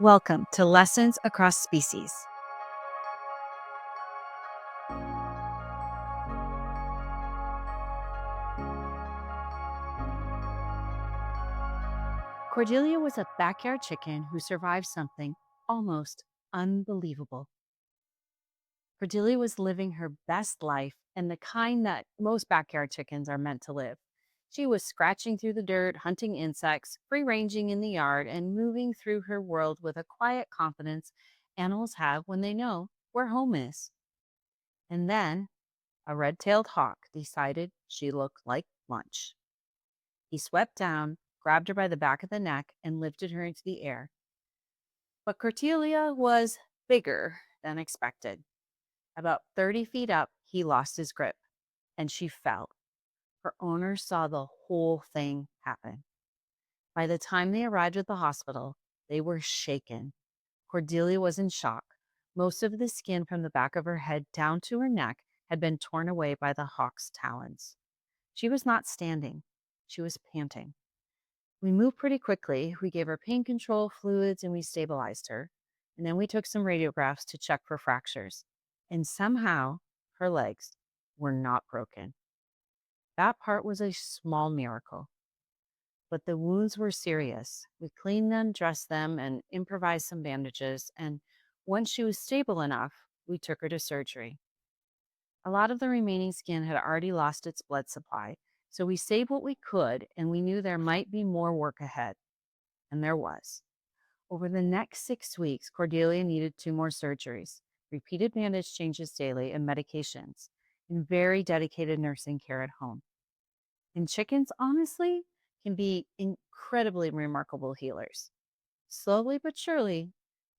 Welcome to Lessons Across Species. Cordelia was a backyard chicken who survived something almost unbelievable. Cordelia was living her best life and the kind that most backyard chickens are meant to live. She was scratching through the dirt, hunting insects, free ranging in the yard, and moving through her world with a quiet confidence animals have when they know where home is. And then a red tailed hawk decided she looked like lunch. He swept down, grabbed her by the back of the neck, and lifted her into the air. But Cordelia was bigger than expected. About 30 feet up, he lost his grip, and she fell. Her owner saw the whole thing happen. By the time they arrived at the hospital, they were shaken. Cordelia was in shock. Most of the skin from the back of her head down to her neck had been torn away by the hawk's talons. She was not standing. She was panting. We moved pretty quickly. We gave her pain control fluids and we stabilized her. And then we took some radiographs to check for fractures. And somehow her legs were not broken. That part was a small miracle. But the wounds were serious. We cleaned them, dressed them, and improvised some bandages. And once she was stable enough, we took her to surgery. A lot of the remaining skin had already lost its blood supply, so we saved what we could, and we knew there might be more work ahead. And there was. Over the next 6 weeks, Cordelia needed 2 more surgeries, repeated bandage changes daily, and medications, and very dedicated nursing care at home. And chickens, honestly, can be incredibly remarkable healers. Slowly but surely,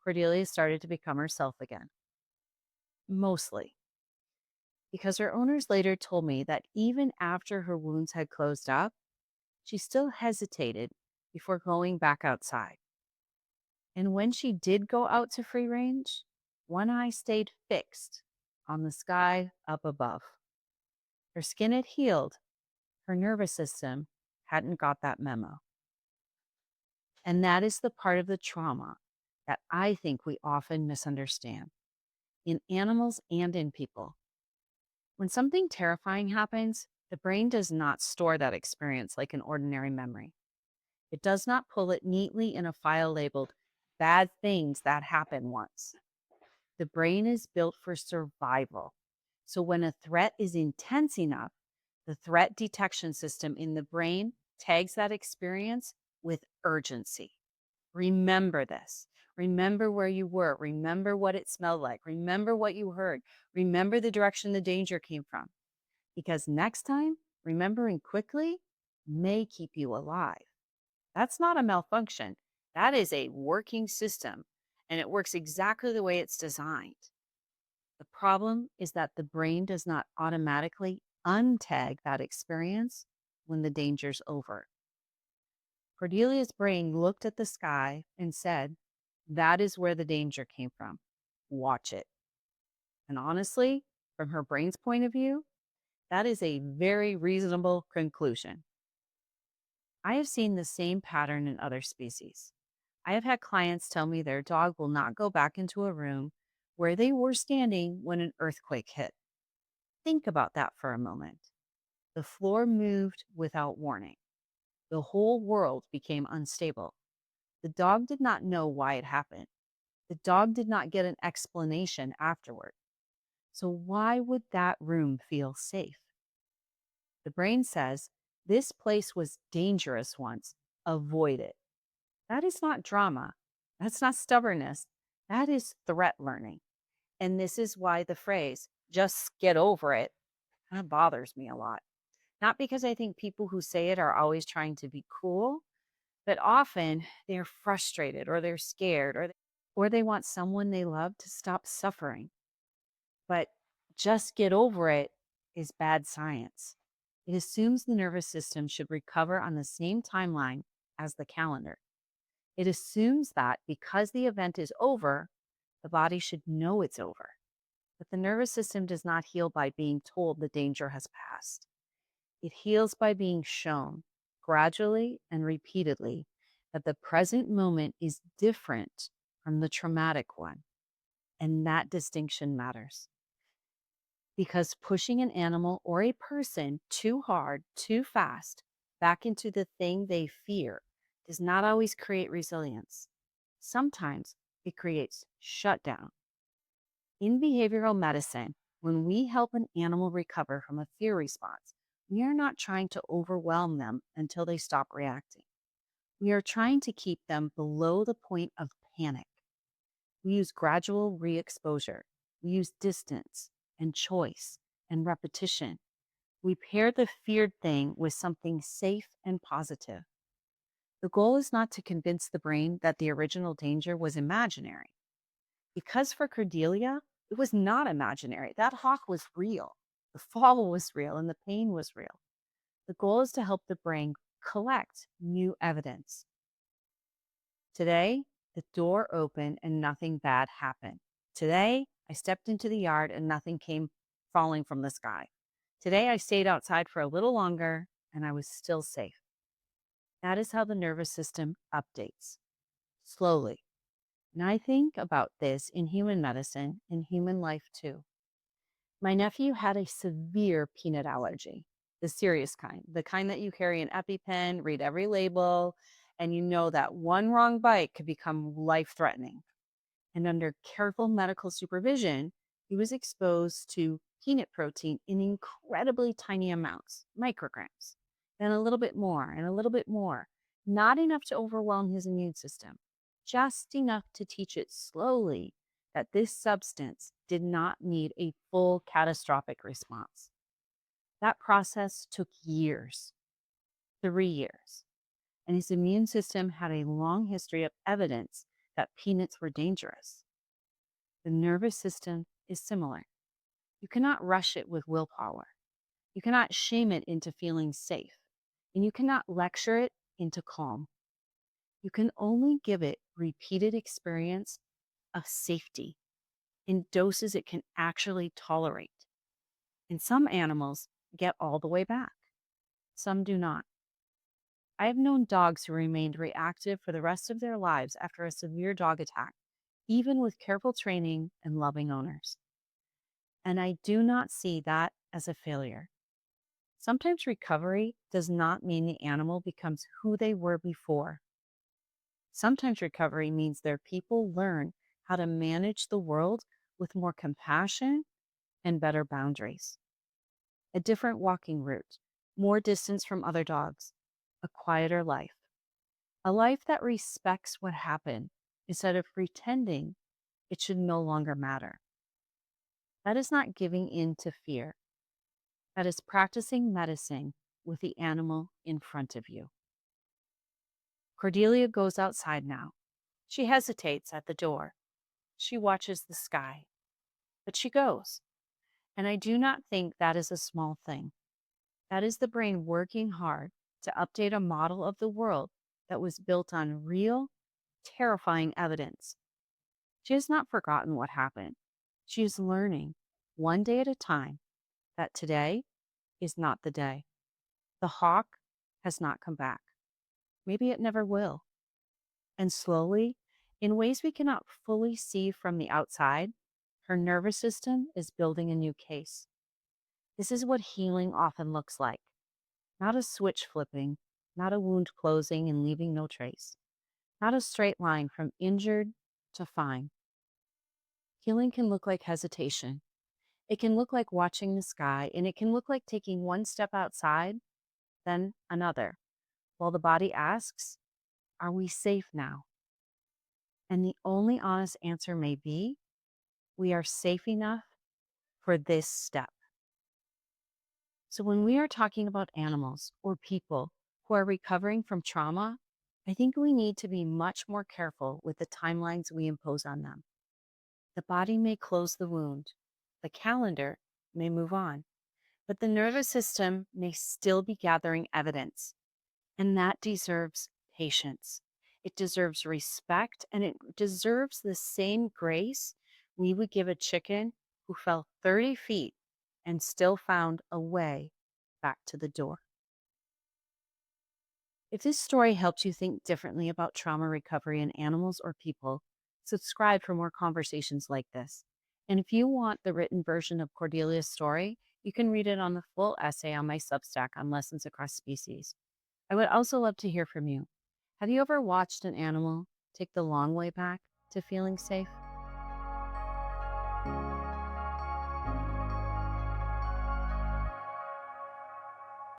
Cordelia started to become herself again. Mostly. Because her owners later told me that even after her wounds had closed up, she still hesitated before going back outside. And when she did go out to free range, one eye stayed fixed on the sky up above. Her skin had healed, her nervous system hadn't got that memo. And that is the part of the trauma that I think we often misunderstand in animals and in people. When something terrifying happens, the brain does not store that experience like an ordinary memory. It does not pull it neatly in a file labeled bad things that happened once. The brain is built for survival. So when a threat is intense enough, the threat detection system in the brain tags that experience with urgency. Remember this. Remember where you were. Remember what it smelled like. Remember what you heard. Remember the direction the danger came from. Because next time, remembering quickly may keep you alive. That's not a malfunction. That is a working system, and it works exactly the way it's designed. The problem is that the brain does not automatically untag that experience when the danger's over. Cordelia's brain looked at the sky and said, "That is where the danger came from. Watch it." And honestly, from her brain's point of view, that is a very reasonable conclusion. I have seen the same pattern in other species. I have had clients tell me their dog will not go back into a room where they were standing when an earthquake hit. Think about that for a moment. The floor moved without warning. The whole world became unstable. The dog did not know why it happened. The dog did not get an explanation afterward. So why would that room feel safe? The brain says, this place was dangerous once. Avoid it. That is not drama. That's not stubbornness. That is threat learning. And this is why the phrase, just get over it, kind of bothers me a lot. Not because I think people who say it are always trying to be cool, but often they're frustrated or they're scared or they want someone they love to stop suffering. But just get over it is bad science. It assumes the nervous system should recover on the same timeline as the calendar. It assumes that because the event is over, the body should know it's over. But the nervous system does not heal by being told the danger has passed. It heals by being shown gradually and repeatedly that the present moment is different from the traumatic one. And that distinction matters because pushing an animal or a person too hard, too fast, back into the thing they fear does not always create resilience. Sometimes it creates shutdown. In behavioral medicine, when we help an animal recover from a fear response, we are not trying to overwhelm them until they stop reacting. We are trying to keep them below the point of panic. We use gradual re exposure. We use distance and choice and repetition. We pair the feared thing with something safe and positive. The goal is not to convince the brain that the original danger was imaginary. Because for Cordelia, it was not imaginary. That hawk was real. The fall was real and the pain was real. The goal is to help the brain collect new evidence. Today, the door opened and nothing bad happened. Today, I stepped into the yard and nothing came falling from the sky. Today, I stayed outside for a little longer and I was still safe. That is how the nervous system updates slowly. And I think about this in human medicine, in human life too. My nephew had a severe peanut allergy, the serious kind, the kind that you carry an EpiPen, read every label, and you know that one wrong bite could become life threatening. And under careful medical supervision, he was exposed to peanut protein in incredibly tiny amounts, micrograms, then a little bit more and a little bit more, not enough to overwhelm his immune system, just enough to teach it slowly that this substance did not need a full catastrophic response. That process took years, 3 years, and his immune system had a long history of evidence that peanuts were dangerous. The nervous system is similar. You cannot rush it with willpower. You cannot shame it into feeling safe, and you cannot lecture it into calm. You can only give it repeated experience of safety in doses it can actually tolerate. And some animals get all the way back. Some do not. I have known dogs who remained reactive for the rest of their lives after a severe dog attack, even with careful training and loving owners. And I do not see that as a failure. Sometimes recovery does not mean the animal becomes who they were before. Sometimes recovery means their people learn how to manage the world with more compassion and better boundaries. A different walking route, more distance from other dogs, a quieter life. A life that respects what happened instead of pretending it should no longer matter. That is not giving in to fear. That is practicing medicine with the animal in front of you. Cordelia goes outside now. She hesitates at the door. She watches the sky, but she goes. And I do not think that is a small thing. That is the brain working hard to update a model of the world that was built on real, terrifying evidence. She has not forgotten what happened. She is learning, one day at a time, that today is not the day. The hawk has not come back. Maybe it never will. And slowly, in ways we cannot fully see from the outside, her nervous system is building a new case. This is what healing often looks like. Not a switch flipping, not a wound closing and leaving no trace, not a straight line from injured to fine. Healing can look like hesitation. It can look like watching the sky, and it can look like taking one step outside, then another, while the body asks, are we safe now? And the only honest answer may be, we are safe enough for this step. So when we are talking about animals or people who are recovering from trauma, I think we need to be much more careful with the timelines we impose on them. The body may close the wound, the calendar may move on, but the nervous system may still be gathering evidence, and that deserves patience. It deserves respect, and it deserves the same grace we would give a chicken who fell 30 feet and still found a way back to the door. If this story helps you think differently about trauma recovery in animals or people, Subscribe for more conversations like this. And if you want the written version of Cordelia's story, you can read it on the full essay on my Substack on lessons across species. I would also love to hear from you. Have you ever watched an animal take the long way back to feeling safe?